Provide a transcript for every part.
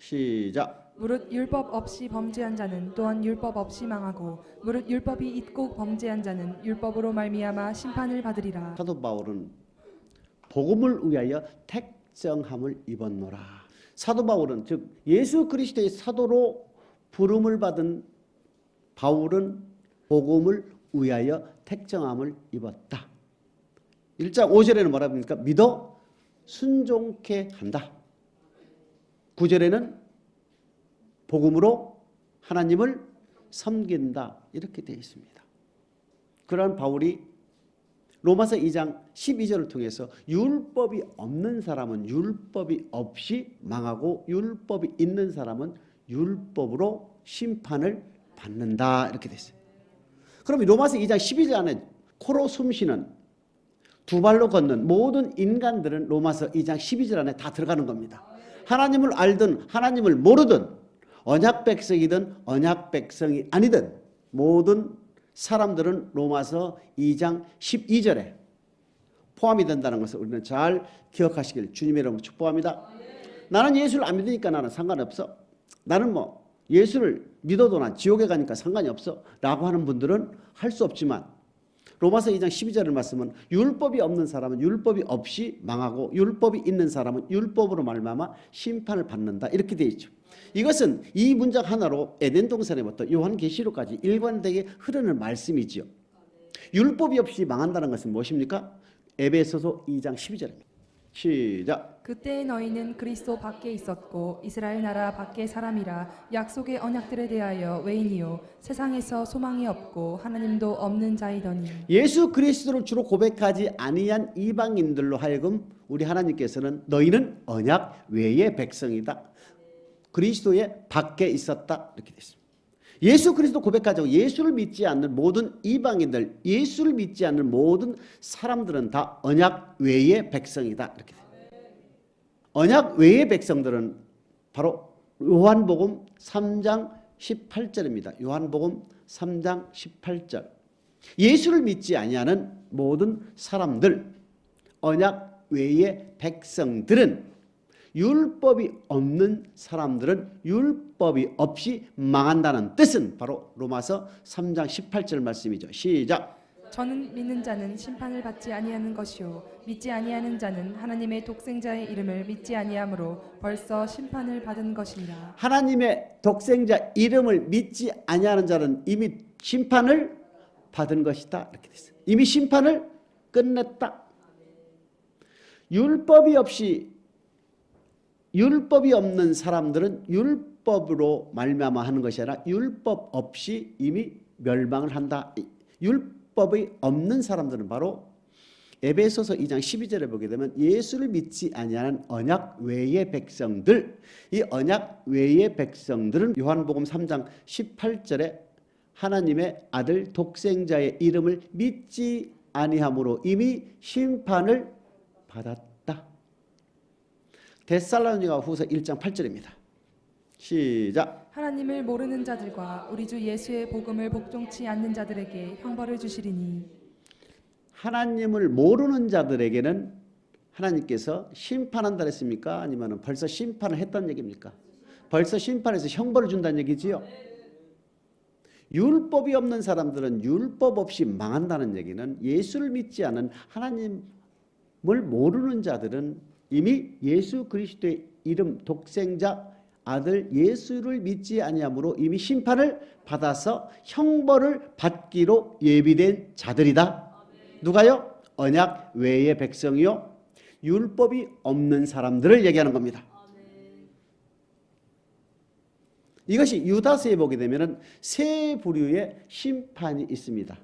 시작. 무릇 율법 없이 범죄한 자는 또한 율법 없이 망하고 무릇 율법이 있고 범죄한 자는 율법으로 말미암아 심판을 받으리라. 사도 바울은 복음을 위하여 택정함을 입었노라. 사도 바울은 즉 예수 그리스도의 사도로 부름을 받은 바울은 복음을 위하여 택정함을 입었다. 1장 5절에는 뭐라 합니까? 믿어 순종케 한다. 9절에는 복음으로 하나님을 섬긴다. 이렇게 되어 있습니다. 그러한 바울이 로마서 2장 12절을 통해서 율법이 없는 사람은 율법이 없이 망하고 율법이 있는 사람은 율법으로 심판을 받는다. 이렇게 됐어요. 그럼 로마서 2장 12절 안에 코로 숨쉬는 두 발로 걷는 모든 인간들은 로마서 2장 12절 안에 다 들어가는 겁니다. 하나님을 알든 하나님을 모르든 언약 백성이든 언약 백성이 아니든 모든 사람들은 로마서 2장 12절에 포함이 된다는 것을 우리는 잘 기억하시길 주님의 이름으로 축복합니다. 나는 예수를 안 믿으니까 나는 상관없어. 나는 뭐 예수를 믿어도 난 지옥에 가니까 상관이 없어 라고 하는 분들은 할 수 없지만 로마서 2장 12절의 말씀은 율법이 없는 사람은 율법이 없이 망하고 율법이 있는 사람은 율법으로 말미암아 심판을 받는다. 이렇게 되어 있죠. 이것은 이 문장 하나로 에덴 동산에부터 요한계시록까지 일관되게 흐르는 말씀이지요. 율법이 없이 망한다는 것은 무엇입니까? 에베소서 2장 12절입니다. 시작. 그때 너희는 그리스도 밖에 있었고 이스라엘 나라 밖의 사람이라 약속의 언약들에 대하여 외인이요 세상에서 소망이 없고 하나님도 없는 자이더니 예수 그리스도를 주로 고백하지 아니한 이방인들로 하여금 우리 하나님께서는 너희는 언약 외의 백성이다. 그리스도의 밖에 있었다. 이렇게 됐습니다. 예수 그리스도 고백하지 않고 예수를 믿지 않는 모든 이방인들, 예수를 믿지 않는 모든 사람들은 다 언약 외의 백성이다. 이렇게 돼요. 언약 외의 백성들은 바로 요한복음 3장 18절입니다. 요한복음 3장 18절. 예수를 믿지 아니하는 모든 사람들, 언약 외의 백성들은 율법이 없는 사람들은 율법이 없이 망한다는 뜻은 바로 로마서 3장 18절 말씀이죠. 시작. 저는 믿는 자는 심판을 받지 아니하는 것이요 믿지 아니하는 자는 하나님의 독생자의 이름을 믿지 아니하므로 벌써 심판을 받은 것이니라. 하나님의 독생자 이름을 믿지 아니하는 자는 이미 심판을 받은 것이다. 이렇게 됐어요. 이미 심판을 끝냈다. 율법이 없는 사람들은 율법으로 말미암아 하는 것이 아니라 율법 없이 이미 멸망을 한다. 율법이 없는 사람들은 바로 에베소서 2장 12절에 보게 되면 예수를 믿지 아니하는 언약 외의 백성들, 이 언약 외의 백성들은 요한복음 3장 18절에 하나님의 아들 독생자의 이름을 믿지 아니함으로 이미 심판을 받았다. 데살로니가 후서 1장 8절입니다. 시작. 하나님을 모르는 자들과 우리 주 예수의 복음을 복종치 않는 자들에게 형벌을 주시리니 하나님을 모르는 자들에게는 하나님께서 심판한다 했습니까? 아니면 벌써 심판을 했다는 얘기입니까? 벌써 심판해서 형벌을 준다는 얘기지요. 율법이 없는 사람들은 율법 없이 망한다는 얘기는 예수를 믿지 않은 하나님을 모르는 자들은 이미 예수 그리스도의 이름 독생자 아들 예수를 믿지 아니함으로 이미 심판을 받아서 형벌을 받기로 예비된 자들이다. 누가요? 언약 외의 백성이요 율법이 없는 사람들을 얘기하는 겁니다. 이것이 유다서에 보게 되면 세 부류의 심판이 있습니다.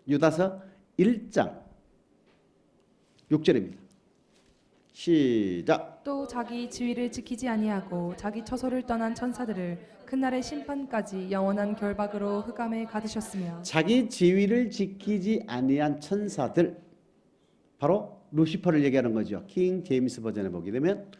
유다서 1장 6절입니다. 시작. 또 자기 지위를 지키지 아니하고 자기 처소를 떠난 천사들을 그날의 심판까지 영원한 결박으로 흑암에 가두셨으며 자기 지위를 지키지 아니한 천사들 바로 루시퍼를 얘기하는 거죠. 킹 제임스 버전에 보게 되면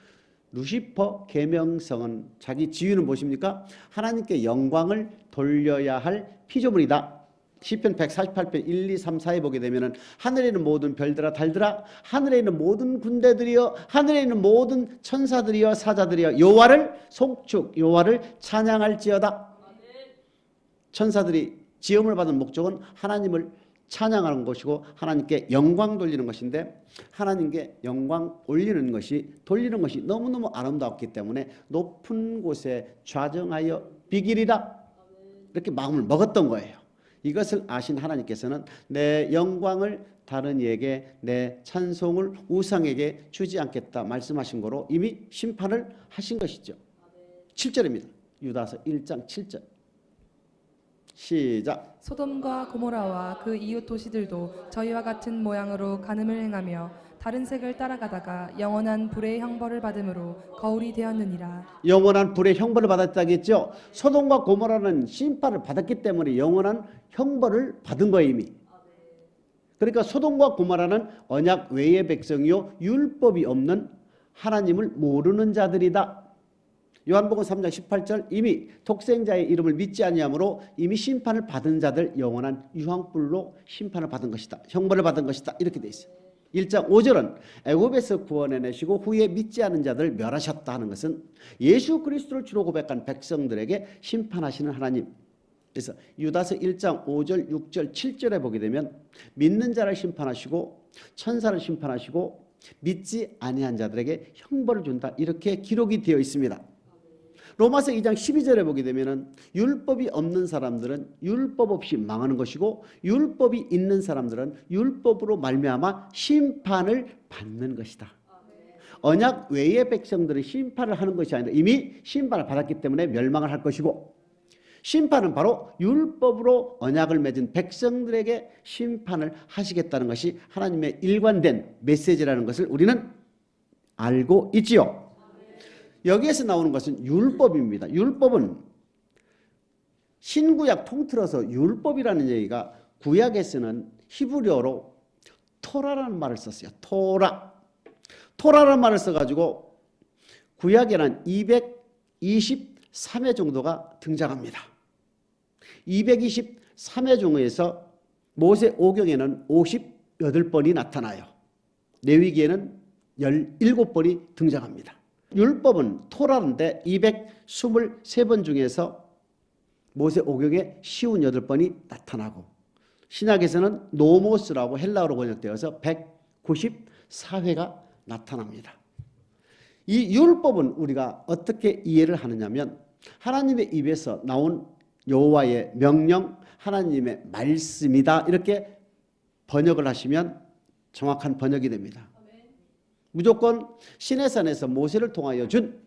루시퍼 계명성은 자기 지위는 무엇입니까? 하나님께 영광을 돌려야 할 피조물이다. 시편 148편 1, 2, 3, 4에 보게 되면은 하늘에 있는 모든 별들아 달들아 하늘에 있는 모든 군대들이여 하늘에 있는 모든 천사들이여 사자들이여 여호와를 송축 여호와를 찬양할지어다. 천사들이 지음을 받은 목적은 하나님을 찬양하는 것이고 하나님께 영광 돌리는 것인데 하나님께 영광 올리는 것이 돌리는 것이 너무너무 아름다웠기 때문에 높은 곳에 좌정하여 비기리라 이렇게 마음을 먹었던 거예요. 이것을 아신 하나님께서는 내 영광을 다른 이에게 내 찬송을 우상에게 주지 않겠다 말씀하신 거로 이미 심판을 하신 것이죠. 7절입니다. 유다서 1장 7절 시작. 소돔과 고모라와 그 이웃 도시들도 저희와 같은 모양으로 간음을 행하며 다른 색을 따라가다가 영원한 불의 형벌을 받음으로 거울이 되었느니라. 영원한 불의 형벌을 받았다겠죠. 소돔과 고모라는 심판을 받았기 때문에 영원한 형벌을 받은 거예요 이미. 그러니까 소돔과 고모라는 언약 외의 백성이요 율법이 없는 하나님을 모르는 자들이다. 요한복음 3장 18절 이미 독생자의 이름을 믿지 아니하므로 이미 심판을 받은 자들 영원한 유황불로 심판을 받은 것이다. 형벌을 받은 것이다. 이렇게 돼 있어요. 1장 5절은 애굽에서 구원해내시고 후에 믿지 않은 자들 멸하셨다 하는 것은 예수 그리스도를 주로 고백한 백성들에게 심판하시는 하나님. 그래서 유다서 1장 5절 6절 7절에 보게 되면 믿는 자를 심판하시고 천사를 심판하시고 믿지 아니한 자들에게 형벌을 준다 이렇게 기록이 되어 있습니다. 로마서 2장 12절에 보게 되면은 율법이 없는 사람들은 율법 없이 망하는 것이고 율법이 있는 사람들은 율법으로 말미암아 심판을 받는 것이다. 언약 외의 백성들은 심판을 하는 것이 아니라 이미 심판을 받았기 때문에 멸망을 할 것이고 심판은 바로 율법으로 언약을 맺은 백성들에게 심판을 하시겠다는 것이 하나님의 일관된 메시지라는 것을 우리는 알고 있지요. 여기에서 나오는 것은 율법입니다. 율법은 신구약 통틀어서 율법이라는 얘기가 구약에서는 히브리어로 토라라는 말을 썼어요. 토라라는 말을 써가지고 구약에는 223회 정도가 등장합니다. 223회 중에서 모세 오경에는 58번이 나타나요. 레위기에는 17번이 등장합니다. 율법은 토라인데 223번 중에서 모세 오경에 58번이 나타나고 신약에서는 노모스라고 헬라어로 번역되어서 194회가 나타납니다. 이 율법은 우리가 어떻게 이해를 하느냐면 하나님의 입에서 나온 여호와의 명령, 하나님의 말씀이다 이렇게 번역을 하시면 정확한 번역이 됩니다. 무조건 시내산에서 모세를 통하여 준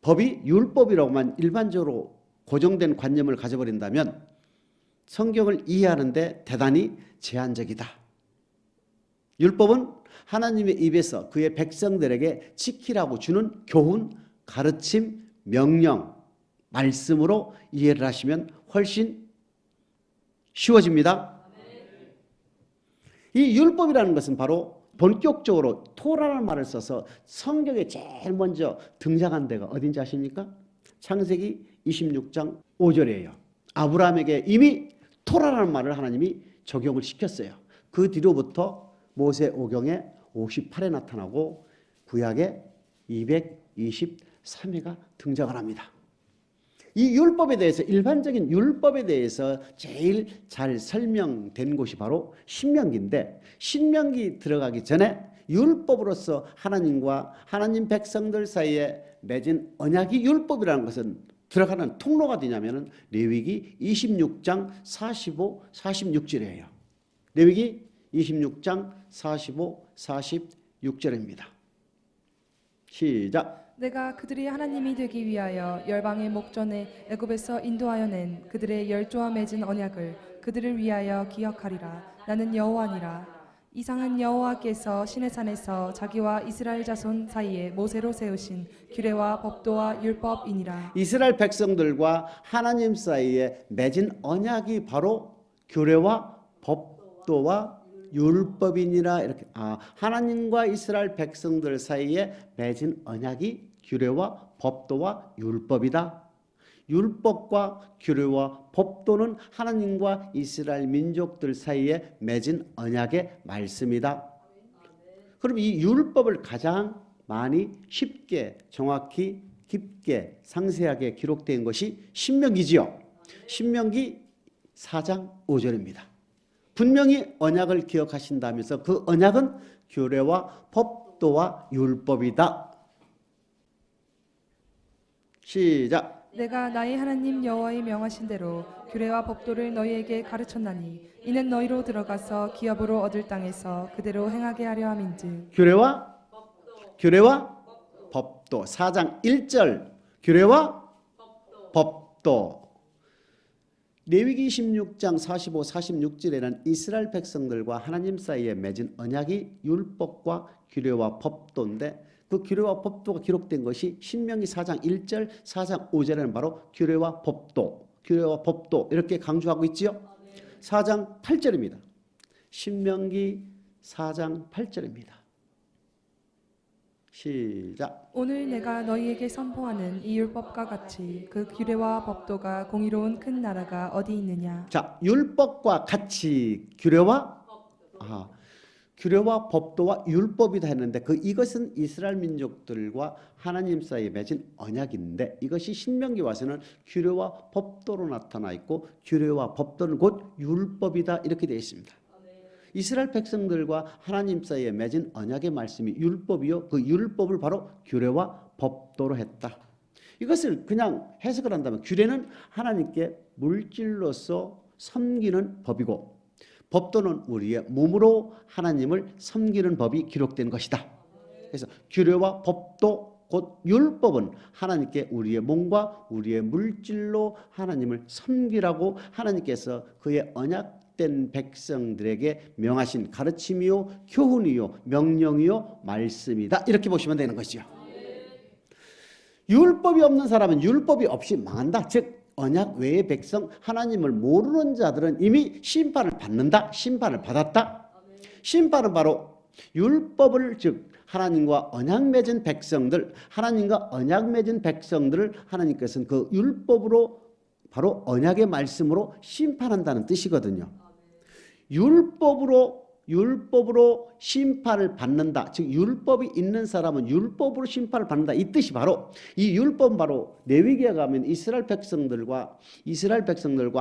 법이 율법이라고만 일반적으로 고정된 관념을 가져버린다면 성경을 이해하는데 대단히 제한적이다. 율법은 하나님의 입에서 그의 백성들에게 지키라고 주는 교훈, 가르침, 명령, 말씀으로 이해를 하시면 훨씬 쉬워집니다. 이 율법이라는 것은 바로 본격적으로 토라라는 말을 써서 성경에 제일 먼저 등장한 데가 어딘지 아십니까? 창세기 26장 5절이에요. 아브라함에게 이미 토라라는 말을 하나님이 적용을 시켰어요. 그 뒤로부터 모세 오경에 58회 나타나고 구약에 223회가 등장을 합니다. 이 율법에 대해서 일반적인 율법에 대해서 제일 잘 설명된 곳이 바로 신명기인데 신명기 들어가기 전에 율법으로서 하나님과 하나님 백성들 사이에 맺은 언약이 율법이라는 것은 들어가는 통로가 되냐면은 레위기 26장 45, 46절이에요. 레위기 26장 45, 46절입니다. 시작. 내가 그들이 하나님이 되기 위하여 열방의 목전에 애굽에서 인도하여 낸 그들의 열조와 맺은 언약을 그들을 위하여 기억하리라. 나는 여호와니라. 이상은 여호와께서 시내산에서 자기와 이스라엘 자손 사이에 모세로 세우신 규례와 법도와 율법이니라. 이스라엘 백성들과 하나님 사이에 맺은 언약이 바로 규례와 법도와 율법이니라. 이렇게 하나님과 이스라엘 백성들 사이에 맺은 언약이 규례와 법도와 율법이다. 율법과 규례와 법도는 하나님과 이스라엘 민족들 사이에 맺은 언약의 말씀이다. 그럼 이 율법을 가장 많이 쉽게 정확히 깊게 상세하게 기록된 것이 신명기지요. 신명기 4장 5절입니다. 분명히 언약을 기억하신다면서 그 언약은 규례와 법도와 율법이다. 시작. 내가 나의 하나님 여호와의 명하신 대로 규례와 법도를 너희에게 가르쳤나니 이는 너희로 들어가서 기업으로 얻을 땅에서 그대로 행하게 하려 함인즉. 규례와 법도 4장 1절 규례와 법도. 레위기 16장 45, 46절에는 이스라엘 백성들과 하나님 사이에 맺은 언약이 율법과 규례와 법도인데 그 규례와 법도가 기록된 것이 신명기 4장 1절, 4장 5절에는 바로 규례와 법도 이렇게 강조하고 있지요. 4장 8절입니다. 신명기 4장 8절입니다. 시작. 오늘 내가 너희에게 선포하는 이 율법과 같이 그 규례와 법도가 공의로운 큰 나라가 어디 있느냐. 자, 율법과 같이 규례와 법도와 율법이다 했는데 이것은 이스라엘 민족들과 하나님 사이에 맺은 언약인데 이것이 신명기 와서는 규례와 법도로 나타나 있고 규례와 법도는 곧 율법이다 이렇게 되어 있습니다. 이스라엘 백성들과 하나님 사이에 맺은 언약의 말씀이 율법이요. 그 율법을 바로 규례와 법도로 했다. 이것을 그냥 해석을 한다면 규례는 하나님께 물질로서 섬기는 법이고 법도는 우리의 몸으로 하나님을 섬기는 법이 기록된 것이다. 그래서 규례와 법도 곧 율법은 하나님께 우리의 몸과 우리의 물질로 하나님을 섬기라고 하나님께서 그의 언약된 백성들에게 명하신 가르침이요 교훈이요 명령이요 말씀이다. 이렇게 보시면 되는 것이죠. 율법이 없는 사람은 율법이 없이 망한다. 즉 언약 외의 백성 하나님을 모르는 자들은 이미 심판을 받는다. 심판을 받았다. 심판은 바로 율법을 즉 하나님과 언약 맺은 백성들 하나님과 언약 맺은 백성들을 하나님께서는 그 율법으로 바로 언약의 말씀으로 심판한다는 뜻이거든요. 율법으로 심판을 받는다. 즉 율법이 있는 사람은 율법으로 심판을 받는다. 이 뜻이 바로 이 율법은 바로 레위기에 가면 이스라엘 백성들과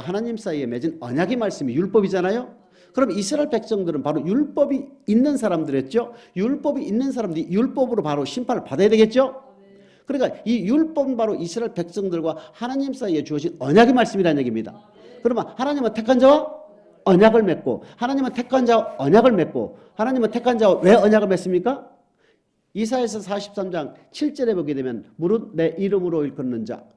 하나님 사이에 맺은 언약의 말씀이 율법이잖아요. 그럼 이스라엘 백성들은 바로 율법이 있는 사람들이었죠. 율법이 있는 사람들이 율법으로 바로 심판을 받아야 되겠죠. 그러니까 이 율법은 바로 이스라엘 백성들과 하나님 사이에 주어진 언약의 말씀이라는 얘기입니다. 그러면 하나님은 택한 자와 언약을 맺고 하나님은 택한 자와 언약을 맺고 하나님은 택한 자와 왜 언약을 맺습니까? 이사야서 43장 7절에 보게 되면 무릇 내 이름으로 일컫는 자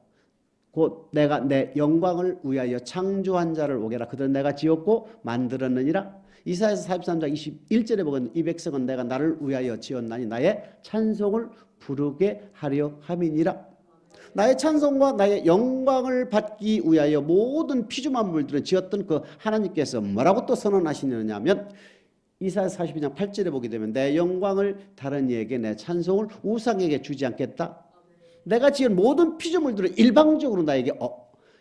곧 내가 내 영광을 위하여 창조한 자를 오게라. 그들은 내가 지었고 만들었느니라. 이사야서 43장 21절에 보면 이 백성은 내가 나를 위하여 지었나니 나의 찬송을 부르게 하려 함이니라. 나의 찬송과 나의 영광을 받기 위하여 모든 피조 만물들을 지었던 그 하나님께서 뭐라고 또 선언하시느냐면 이사야 42장 8절에 보게 되면 내 영광을 다른 이에게 내 찬송을 우상에게 주지 않겠다. 내가 지은 모든 피조물들을 일방적으로 나에게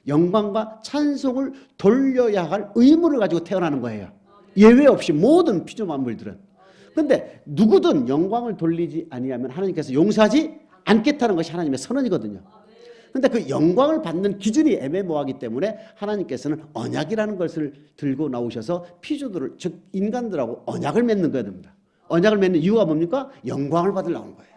영광과 찬송을 돌려야 할 의무를 가지고 태어나는 거예요. 예외 없이 모든 피조 만물들은. 그런데 누구든 영광을 돌리지 아니하면 하나님께서 용서하지 않겠다는 것이 하나님의 선언이거든요. 그런데 그 영광을 받는 기준이 애매모호하기 때문에 하나님께서는 언약이라는 것을 들고 나오셔서 피조들을 즉 인간들하고 언약을 맺는 거야 됩니다. 언약을 맺는 이유가 뭡니까? 영광을 받으려는 거예요.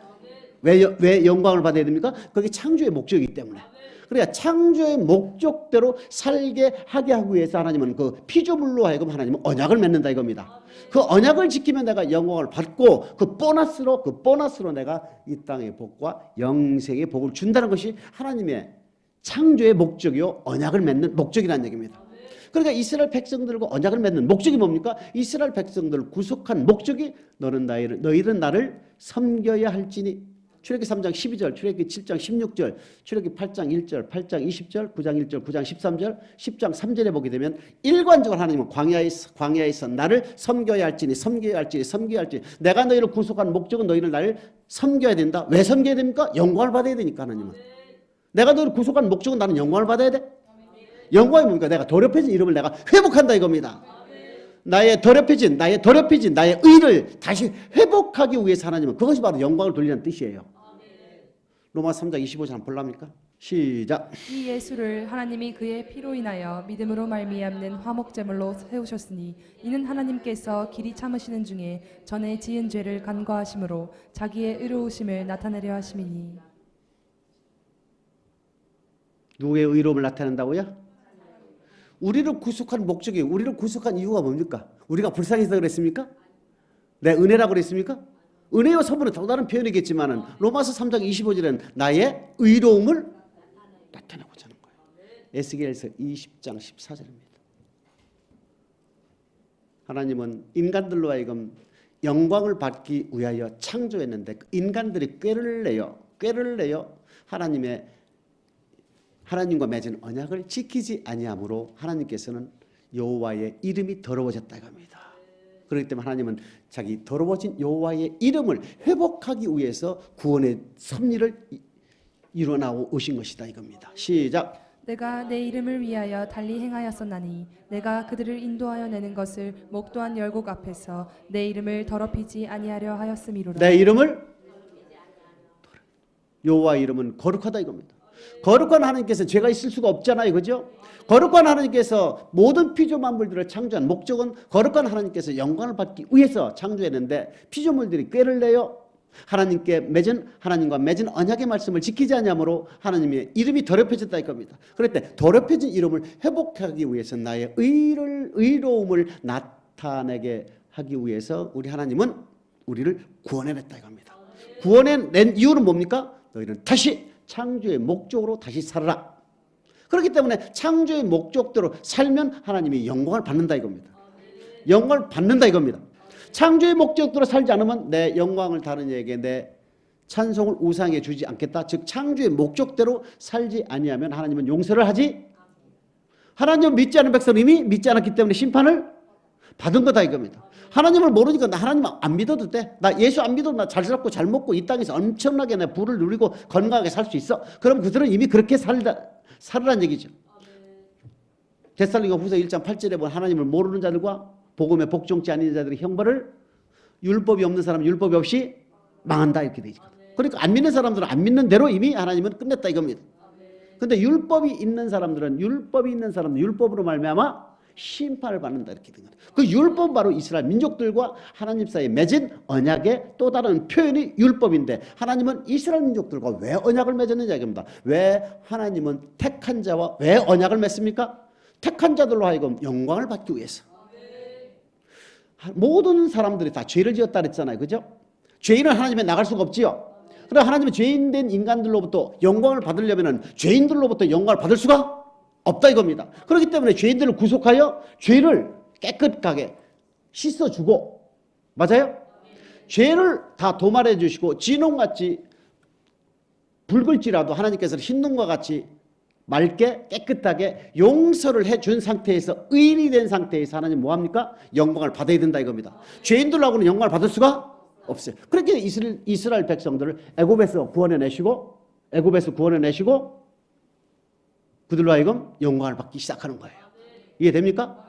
왜 영광을 받아야 됩니까? 그게 창조의 목적이기 때문에. 그러니까 창조의 목적대로 살게 하게 하기 위해서 하나님은 그 피조물로 하여금 하나님은 언약을 맺는다 이겁니다. 그 언약을 지키면 내가 영광을 받고 그 보너스로 내가 이 땅의 복과 영생의 복을 준다는 것이 하나님의 창조의 목적이요 언약을 맺는 목적이라는 얘기입니다. 그러니까 이스라엘 백성들과 언약을 맺는 목적이 뭡니까? 이스라엘 백성들을 구속한 목적이 너희는 나를 섬겨야 할지니. 출애굽기 3장 12절, 출애굽기 7장 16절, 출애굽기 8장 1절, 8장 20절, 9장 1절, 9장 13절, 10장 3절에 보게 되면 일관적으로 하나님은 광야에서 나를 섬겨야 할지니 내가 너희를 구속한 목적은 너희는 나를 섬겨야 된다. 왜 섬겨야 됩니까? 영광을 받아야 되니까 하나님은. 내가 너를 구속한 목적은 나는 영광을 받아야 돼. 영광이 뭡니까? 내가 더럽혀진 이름을 내가 회복한다 이겁니다. 나의 더럽혀진 나의 의를 다시 회복하기 위해서 하나님은 그것이 바로 영광을 돌리는 뜻이에요. 로마서 3장 25절 한번 볼랍니까? 시작. 이 예수를 하나님이 그의 피로 인하여 믿음으로 말미암는 화목제물로 세우셨으니 이는 하나님께서 길이 참으시는 중에 전에 지은 죄를 간과하심으로 자기의 의로우심을 나타내려 하심이니. 누구의 의로움을 나타낸다고요? 우리를 구속한 목적이, 우리를 구속한 이유가 뭡니까? 우리가 불쌍해서 그랬습니까? 내 은혜라고 그랬습니까? 은혜와 선물은 또 다른 표현이겠지만은 로마서 3장 25절에는 나의 의로움을 나타내고자 하는 거예요. 에스겔서 20장 14절입니다. 하나님은 인간들로 하여금 영광을 받기 위하여 창조했는데 인간들이 꾀를 내요. 하나님과 맺은 언약을 지키지 아니하므로 하나님께서는 여호와의 이름이 더러워졌다 이겁니다. 그렇기 때문에 하나님은 자기 더러워진 여호와의 이름을 회복하기 위해서 구원의 섭리를 이뤄나오 오신 것이다 이겁니다. 시작. 내가 내 이름을 위하여 달리 행하였었나니 내가 그들을 인도하여 내는 것을 목도한 열곡 앞에서 내 이름을 더럽히지 아니하려 하였음이로라. 내 이름을 여호와의 이름은 거룩하다 이겁니다. 거룩한 하나님께서 죄가 있을 수가 없잖아요. 그죠? 거룩한 하나님께서 모든 피조 만물들을 창조한 목적은 거룩한 하나님께서 영광을 받기 위해서 창조했는데 피조물들이 꾀를 내요. 하나님과 맺은 언약의 말씀을 지키지 않으므로 하나님의 이름이 더럽혀졌다 이겁니다. 그럴 때 더럽혀진 이름을 회복하기 위해서 나의 의로움을 나타내게 하기 위해서 우리 하나님은 우리를 구원해냈다 이겁니다. 구원해낸 이유는 뭡니까? 너희는 다시 창조의 목적으로 다시 살아라. 그렇기 때문에 창조의 목적대로 살면 하나님이 영광을 받는다 이겁니다. 영광을 받는다 이겁니다. 창조의 목적대로 살지 않으면 내 영광을 다른 이에게 내 찬송을 우상에게 주지 않겠다. 즉 창조의 목적대로 살지 아니하면 하나님은 용서를 하지. 하나님을 믿지 않은 백성은 이미 믿지 않았기 때문에 심판을 받은 거다 이겁니다. 하나님을 모르니까 나 하나님 안 믿어도 돼. 나 예수 안 믿어도 나 잘 살고 잘 먹고 이 땅에서 엄청나게 내 부를 누리고 건강하게 살 수 있어. 그럼 그들은 이미 그렇게 살으란 얘기죠. 데살로니가 후서 1장 8절에 보면 하나님을 모르는 자들과 복음에 복종치 않는 자들의 형벌을 율법이 없는 사람은 율법이 없이 망한다 이렇게 되어 있거든. 그러니까 안 믿는 사람들은 안 믿는 대로 이미 하나님은 끝냈다 이겁니다. 근데 율법이 있는 사람들은 율법으로 말미암아 심판을 받는다 이렇게 된 거예요. 그 율법 바로 이스라엘 민족들과 하나님 사이에 맺은 언약의 또 다른 표현이 율법인데 하나님은 이스라엘 민족들과 왜 언약을 맺었느냐 이겁니다. 왜 하나님은 택한 자와 왜 언약을 맺습니까? 택한 자들로 하여금 영광을 받기 위해서. 모든 사람들이 다 죄를 지었다 그랬잖아요. 그죠? 죄인은 하나님에 나갈 수가 없지요. 그러나 하나님은 죄인된 인간들로부터 영광을 받으려면 죄인들로부터 영광을 받을 수가 없다 이겁니다. 그렇기 때문에 죄인들을 구속하여 죄를 깨끗하게 씻어주고, 맞아요? 죄를 다 도말해 주시고 진홍같이 붉을지라도 하나님께서는 흰눈과 같이 맑게 깨끗하게 용서를 해준 상태에서 의인이 된 상태에서 하나님 뭐합니까? 영광을 받아야 된다 이겁니다. 죄인들하고는 영광을 받을 수가 없어요. 그렇게 이스라엘 백성들을 애굽에서 구원해내시고 그들로 하여금 영광을 받기 시작하는 거예요. 이해됩니까?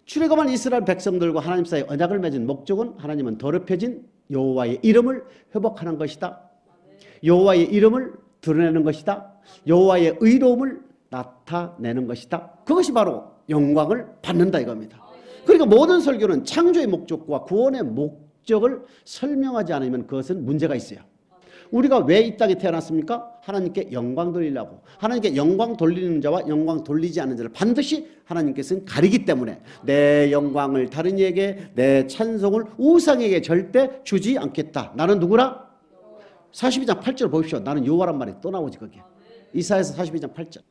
출애굽한 이스라엘 백성들과 하나님 사이에 언약을 맺은 목적은 하나님은 더럽혀진 여호와의 이름을 회복하는 것이다. 여호와의 이름을 드러내는 것이다. 여호와의 의로움을 나타내는 것이다. 그것이 바로 영광을 받는다 이겁니다. 그러니까 모든 설교는 창조의 목적과 구원의 목적을 설명하지 않으면 그것은 문제가 있어요. 우리가 왜 이 땅에 태어났습니까? 하나님께 영광 돌리려고. 하나님께 영광 돌리는 자와 영광 돌리지 않는 자를 반드시 하나님께서는 가리기 때문에 내 영광을 다른 이에게 내 찬송을 우상에게 절대 주지 않겠다. 나는 누구라? 42장 8절 보십시오. 나는 여호와란 말이 또 나오지 거기에. 이사야서 42장 8절.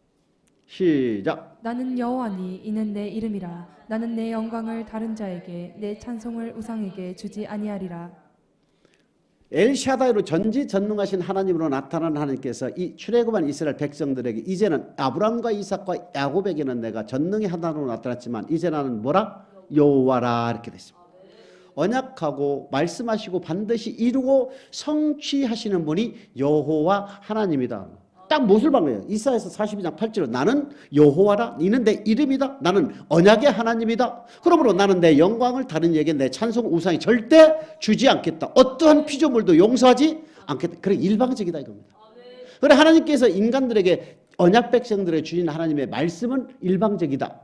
시작. 나는 여호와니 이는 내 이름이라. 나는 내 영광을 다른 자에게 내 찬송을 우상에게 주지 아니하리라. 엘샤다이로 전지전능하신 하나님으로 나타난 하나님께서 이 출애굽한 이스라엘 백성들에게 이제는 아브라함과 이삭과 야곱에게는 내가 전능의 하나님으로 나타났지만 이제 나는 뭐라? 여호와라 이렇게 됐습니다. 언약하고 말씀하시고 반드시 이루고 성취하시는 분이 여호와 하나님이다. 딱 못을 박네요. 이사야서 42장 8절로 나는 여호와라. 이는 내 이름이다. 나는 언약의 하나님이다. 그러므로 나는 내 영광을 다른 이에게 내 찬송 우상이 절대 주지 않겠다. 어떠한 피조물도 용서하지 않겠다. 그래 일방적이다 이겁니다. 그래 하나님께서 인간들에게 언약 백성들에게 주신 하나님의 말씀은 일방적이다.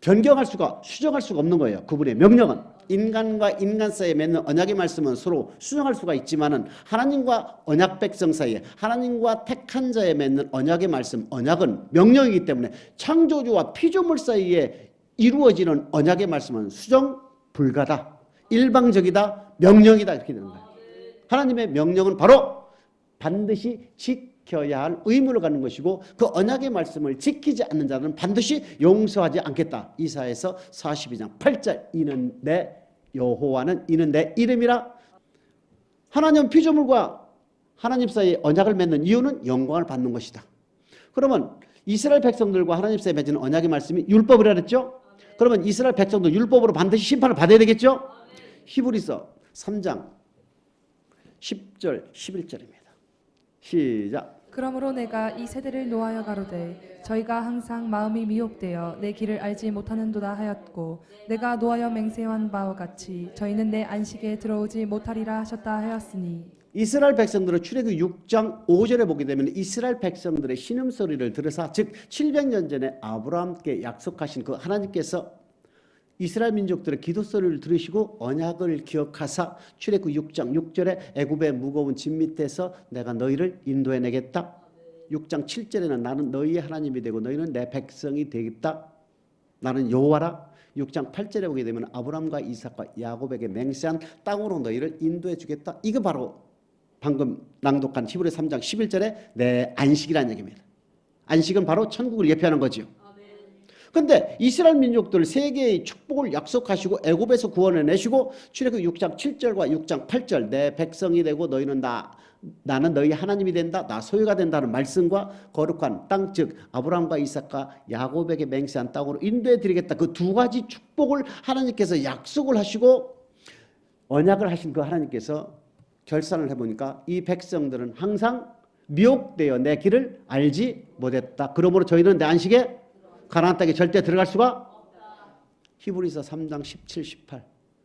변경할 수가 수정할 수가 없는 거예요. 그분의 명령은 인간과 인간 사이에 맺는 언약의 말씀은 서로 수정할 수가 있지만은 하나님과 언약 백성 사이에 하나님과 택한 자에 맺는 언약의 말씀, 언약은 명령이기 때문에 창조주와 피조물 사이에 이루어지는 언약의 말씀은 수정 불가다, 일방적이다, 명령이다 이렇게 되는 거예요. 하나님의 명령은 바로 반드시 지켜야 할 의무를 갖는 것이고 그 언약의 말씀을 지키지 않는 자는 반드시 용서하지 않겠다. 이사야서 42장 8절 이는 내 여호와는 이는 내 이름이라. 하나님 피조물과 하나님 사이에 언약을 맺는 이유는 영광을 받는 것이다. 그러면 이스라엘 백성들과 하나님 사이에 맺은 언약의 말씀이 율법이라 그랬죠. 그러면 이스라엘 백성도 율법으로 반드시 심판을 받아야 되겠죠. 히브리서 3장 10절 11절입니다. 시작. 그러므로 내가 이 세대를 노하여 가로되 저희가 항상 마음이 미혹되어 내 길을 알지 못하는도다 하였고 내가 노하여 맹세한 바와 같이 저희는 내 안식에 들어오지 못하리라 하셨다 하였으니. 이스라엘 백성들은 출애굽 6장 5절에 보게 되면 이스라엘 백성들의 신음소리를 들으사 즉 700년 전에 아브라함께 약속하신 그 하나님께서 이스라엘 민족들의 기도 소리를 들으시고 언약을 기억하사 출애굽 6장 6절에 애굽의 무거운 짐 밑에서 내가 너희를 인도해 내겠다. 6장 7절에는 나는 너희의 하나님이 되고 너희는 내 백성이 되겠다. 나는 여호와라. 6장 8절에 보게 되면 아브라함과 이삭과 야곱에게 맹세한 땅으로 너희를 인도해 주겠다. 이거 바로 방금 낭독한 히브리 3장 11절에 내 안식이라는 얘기입니다. 안식은 바로 천국을 예표하는 거지요. 그런데 이스라엘 민족들 세계의 축복을 약속하시고 애굽에서 구원해 내시고 출애굽 6장 7절과 6장 8절 내 백성이 되고 너희는 나는 너희 하나님이 된다. 나 소유가 된다는 말씀과 거룩한 땅 즉 아브라함과 이삭과 야곱에게 맹세한 땅으로 인도해 드리겠다. 그 두 가지 축복을 하나님께서 약속을 하시고 언약을 하신 그 하나님께서 결산을 해보니까 이 백성들은 항상 미혹되어 내 길을 알지 못했다. 그러므로 저희는 내 안식에 가나안 땅에 절대 들어갈 수가 히브리서 3장 17, 18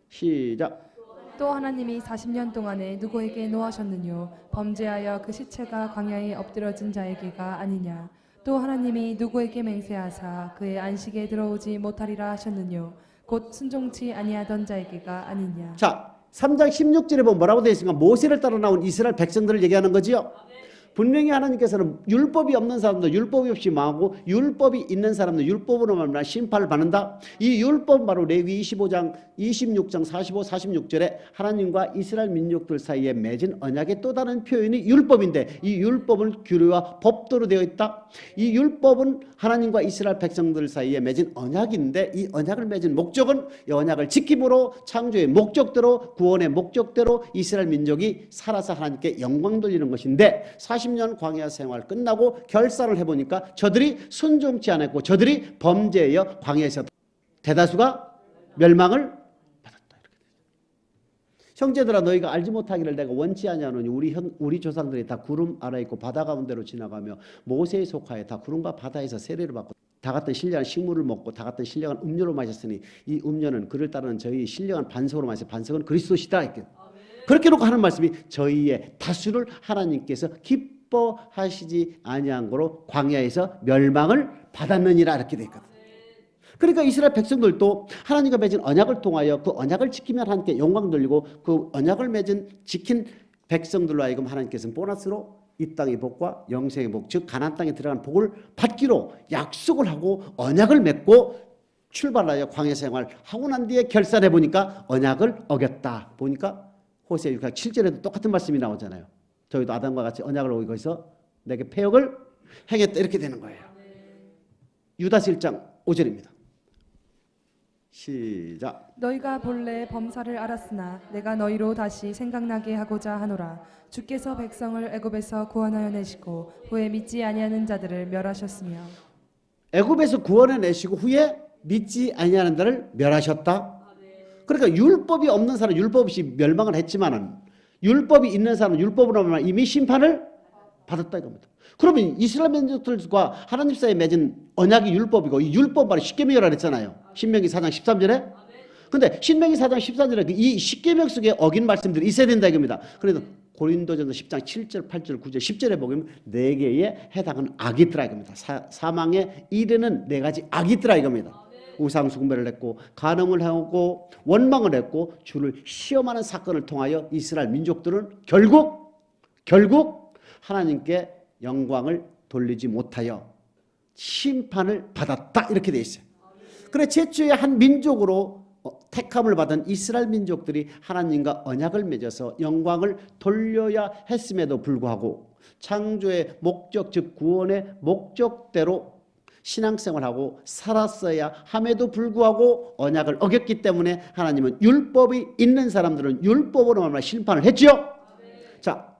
시작. 또 하나님이 40년 동안에 누구에게 노하셨느뇨 범죄하여 그 시체가 광야에 엎드러진 자에게가 아니냐. 또 하나님이 누구에게 맹세하사 그의 안식에 들어오지 못하리라 하셨느뇨 곧 순종치 아니하던 자에게가 아니냐. 자 3장 16절에 보면 뭐라고 되어 있습니까? 모세를 따라 나온 이스라엘 백성들을 얘기하는 거지요. 분명히 하나님께서는 율법이 없는 사람도 율법이 없이 망하고 율법이 있는 사람도 율법으로 말미암아 심판을 받는다. 이 율법은 바로 레위 25장 26장 45, 46절에 하나님과 이스라엘 민족들 사이에 맺은 언약의 또 다른 표현이 율법인데 이 율법은 규례와 법도로 되어 있다. 이 율법은 하나님과 이스라엘 백성들 사이에 맺은 언약인데 이 언약을 맺은 목적은 이 언약을 지킴으로 창조의 목적대로 구원의 목적대로 이스라엘 민족이 살아서 하나님께 영광 돌리는 것인데 40년 광야 생활 끝나고 결산을 해보니까 저들이 순종치 않았고 저들이 범죄하여 광야에서 대다수가 멸망을 받았다. 이렇게 형제들아 너희가 알지 못하기를 내가 원치 아니하노니 우리 조상들이 다 구름 아래 있고 바다 가운데로 지나가며 모세에 속하여 다 구름과 바다에서 세례를 받고 다 같은 신령한 식물을 먹고 다 같은 신령한 음료를 마셨으니 이 음료는 그를 따르는 저희 신령한 반석으로 마셔 반석은 그리스도시다. 이렇게. 그렇게 놓고 하는 말씀이 저희의 다수를 하나님께서 기뻐하시지 아니한 거로 광야에서 멸망을 받았느니라 이렇게 되어 있거든요. 그러니까 이스라엘 백성들도 하나님과 맺은 언약을 통하여 그 언약을 지키면 하나님께 영광 돌리고 그 언약을 맺은 지킨 백성들로 하여금 하나님께서는 보너스로 이 땅의 복과 영생의 복 즉 가나안 땅에 들어간 복을 받기로 약속을 하고 언약을 맺고 출발하여 광야 생활 하고 난 뒤에 결산해 보니까 언약을 어겼다. 보니까 호세아 6장 7절에도 똑같은 말씀이 나오잖아요. 저희도 아담과 같이 언약을 어기고 거기서 내게 패역을 행했다 이렇게 되는 거예요. 유다서 1장 5절입니다. 시작. 너희가 본래 범사를 알았으나 내가 너희로 다시 생각나게 하고자 하노라. 주께서 백성을 애굽에서 구원하여 내시고 후에 믿지 아니하는 자들을 멸하셨으며 애굽에서 구원해 내시고 후에 믿지 아니하는 자를 멸하셨다. 그러니까 율법이 없는 사람은 율법 없이 멸망을 했지만은 율법이 있는 사람은 율법으로 말하면 이미 심판을 받았다 이겁니다. 그러면 이스라엘 민족들과 하나님 사이에 맺은 언약이 율법이고 이 율법 바로 십계명이라고 했잖아요. 신명기 4장 13절에. 근데 신명기 4장 14절에 이 십계명 속에 어긴 말씀들이 있어야 된다 이겁니다. 그래도 고린도전서 10장 7절, 8절, 9절, 10절에 보면 4개의 해당하는 악이 있더라 이겁니다. 사망에 이르는 4가지 악이 있더라 이겁니다. 우상 숭배를 했고 간음을 하고 원망을 했고 주를 시험하는 사건을 통하여 이스라엘 민족들은 결국 하나님께 영광을 돌리지 못하여 심판을 받았다 이렇게 돼 있어요. 그래 최초의 한 민족으로 택함을 받은 이스라엘 민족들이 하나님과 언약을 맺어서 영광을 돌려야 했음에도 불구하고 창조의 목적 즉 구원의 목적대로 신앙생활하고 살았어야 함에도 불구하고 언약을 어겼기 때문에 하나님은 율법이 있는 사람들은 율법으로만 심판을 했죠. 자,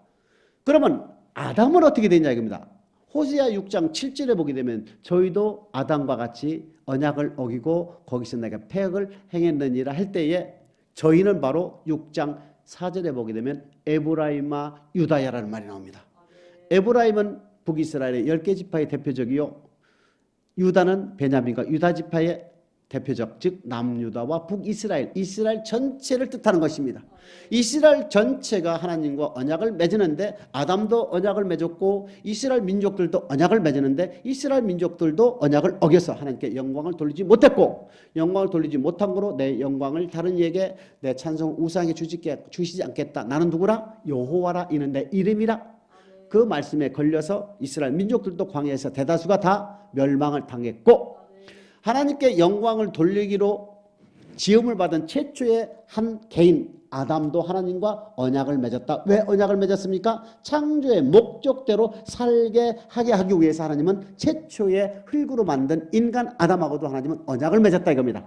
그러면 아담은 어떻게 되냐 이겁니다. 호세아 6장 7절에 보게 되면 저희도 아담과 같이 언약을 어기고 거기서 내가 패역을 행했느니라 할 때에 저희는 바로 6장 4절에 보게 되면 에브라임과 유다야라는 말이 나옵니다. 에브라임은 북이스라엘의 10개 지파의 대표적이요 유다는 베냐민과 유다 지파의 대표적 즉 남유다와 북이스라엘 이스라엘 전체를 뜻하는 것입니다. 이스라엘 전체가 하나님과 언약을 맺는데 아담도 언약을 맺었고 이스라엘 민족들도 언약을 맺는데 이스라엘 민족들도 언약을 어겨서 하나님께 영광을 돌리지 못했고 영광을 돌리지 못한 거로 내 영광을 다른 이에게 내 찬송을 우상에게 주시지 않겠다. 나는 누구라? 여호와라 이는 내 이름이라. 그 말씀에 걸려서 이스라엘 민족들도 광야에서 대다수가 다 멸망을 당했고 하나님께 영광을 돌리기로 지음을 받은 최초의 한 개인 아담도 하나님과 언약을 맺었다. 왜 언약을 맺었습니까? 창조의 목적대로 살게 하게 하기 위해서 하나님은 최초의 흙으로 만든 인간 아담하고도 하나님은 언약을 맺었다 이겁니다.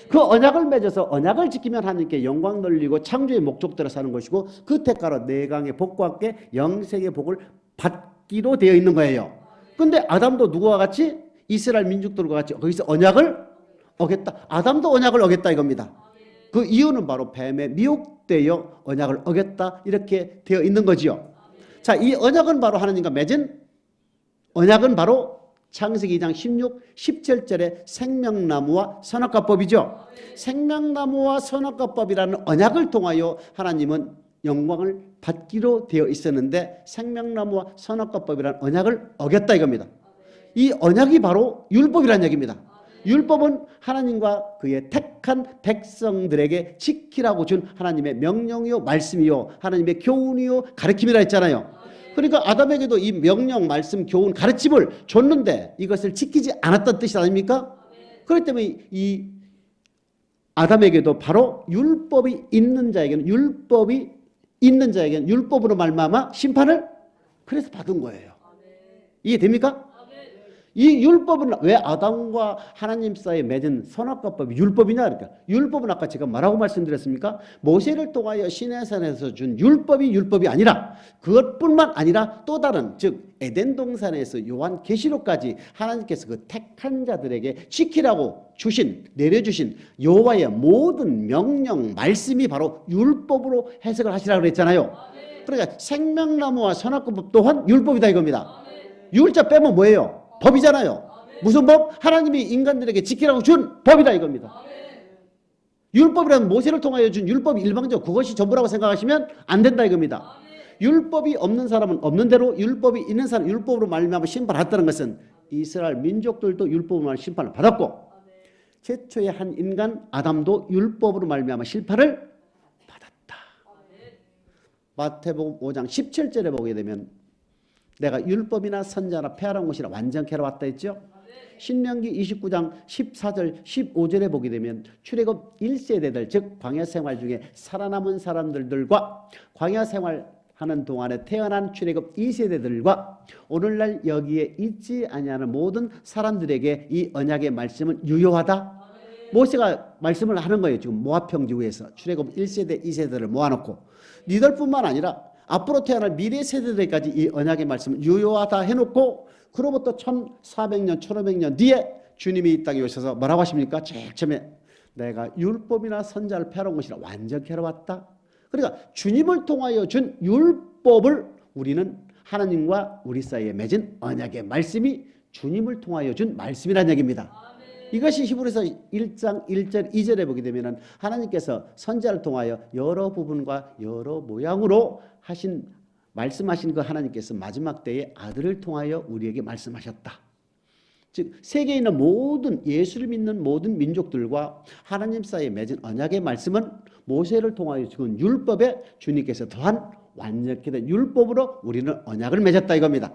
그 언약을 맺어서 언약을 지키면 하나님께 영광 돌리고 창조의 목적대로 사는 것이고 그 대가로 내강의 복과 함께 영생의 복을 받기로 되어 있는 거예요. 근데 아담도 누구와 같이? 이스라엘 민족들과 같이 거기서 언약을 어겼다. 아담도 언약을 어겼다 이겁니다. 그 이유는 바로 뱀에 미혹되어 언약을 어겼다 이렇게 되어 있는 거지요. 자, 이 언약은 바로 하나님과 맺은 언약은 바로 창세기 2장 16, 17절의 생명나무와 선악과법이죠. 생명나무와 선악과법이라는 언약을 통하여 하나님은 영광을 받기로 되어 있었는데 생명나무와 선악과법이라는 언약을 어겼다 이겁니다. 이 언약이 바로 율법이라는 얘기입니다. 율법은 하나님과 그의 택한 백성들에게 지키라고 준 하나님의 명령이요 말씀이요 하나님의 교훈이요 가르침이라 했잖아요. 그러니까 아담에게도 이 명령 말씀 교훈 가르침을 줬는데 이것을 지키지 않았다는 뜻이 아닙니까? 그렇기 때문에 이 아담에게도 바로 율법이 있는 자에게는 율법으로 말미암아 심판을 그래서 받은 거예요. 이해됩니까? 이 율법은 왜 아담과 하나님 사이에 맺은 선악과법이 율법이냐 그러니까 율법은 아까 제가 뭐라고 말씀드렸습니까? 모세를 통하여 시내산에서 준 율법이 아니라 그것뿐만 아니라 또 다른 즉 에덴 동산에서 요한계시록까지 하나님께서 그 택한 자들에게 지키라고 내려주신 여호와의 모든 명령 말씀이 바로 율법으로 해석을 하시라고 그랬잖아요. 그러니까 생명나무와 선악과법 또한 율법이다 이겁니다. 율자 빼면 뭐예요? 법이잖아요. 무슨 법? 하나님이 인간들에게 지키라고 준 법이다 이겁니다. 율법이란 모세를 통하여 준 율법이 일방적 그것이 전부라고 생각하시면 안 된다 이겁니다. 율법이 없는 사람은 없는 대로 율법이 있는 사람 율법으로 말미암아 심판받았다는 것은 이스라엘 민족들도 율법으로 말미암아 심판을 받았고 최초의 한 인간 아담도 율법으로 말미암아 심판을 받았다. 마태복음 5장 17절에 보게 되면 내가 율법이나 선자나 폐하란 것이라 완전케 하러 왔다 했죠. 신명기 29장 14절 15절에 보게 되면 출애굽 1세대들 즉 광야 생활 중에 살아남은 사람들과 광야 생활하는 동안에 태어난 출애굽 2세대들과 오늘날 여기에 있지 아니하는 모든 사람들에게 이 언약의 말씀은 유효하다. 모세가 말씀을 하는 거예요. 지금 모압 평지후에서 출애굽 1세대 2세대를 모아놓고 니들뿐만 아니라 앞으로 태어날 미래 세대들까지 이 언약의 말씀을 유효하다 해놓고 그로부터 1400년 1500년 뒤에 주님이 이 땅에 오셔서 뭐라고 하십니까? 제일 처음에 내가 율법이나 선자를 펴놓은 것이라 완전케 하러 왔다. 그러니까 주님을 통하여 준 율법을 우리는 하나님과 우리 사이에 맺은 언약의 말씀이 주님을 통하여 준 말씀이라는 얘기입니다. 이것이 히브리서 1장 1절 2절에 보게 되면 하나님께서 선자를 통하여 여러 부분과 여러 모양으로 말씀하신 그 하나님께서 마지막 때에 아들을 통하여 우리에게 말씀하셨다. 즉 세계에 있는 모든 예수를 믿는 모든 민족들과 하나님 사이에 맺은 언약의 말씀은 모세를 통하여 주신 율법에 주님께서 더한 완전케 된 율법으로 우리는 언약을 맺었다 이겁니다.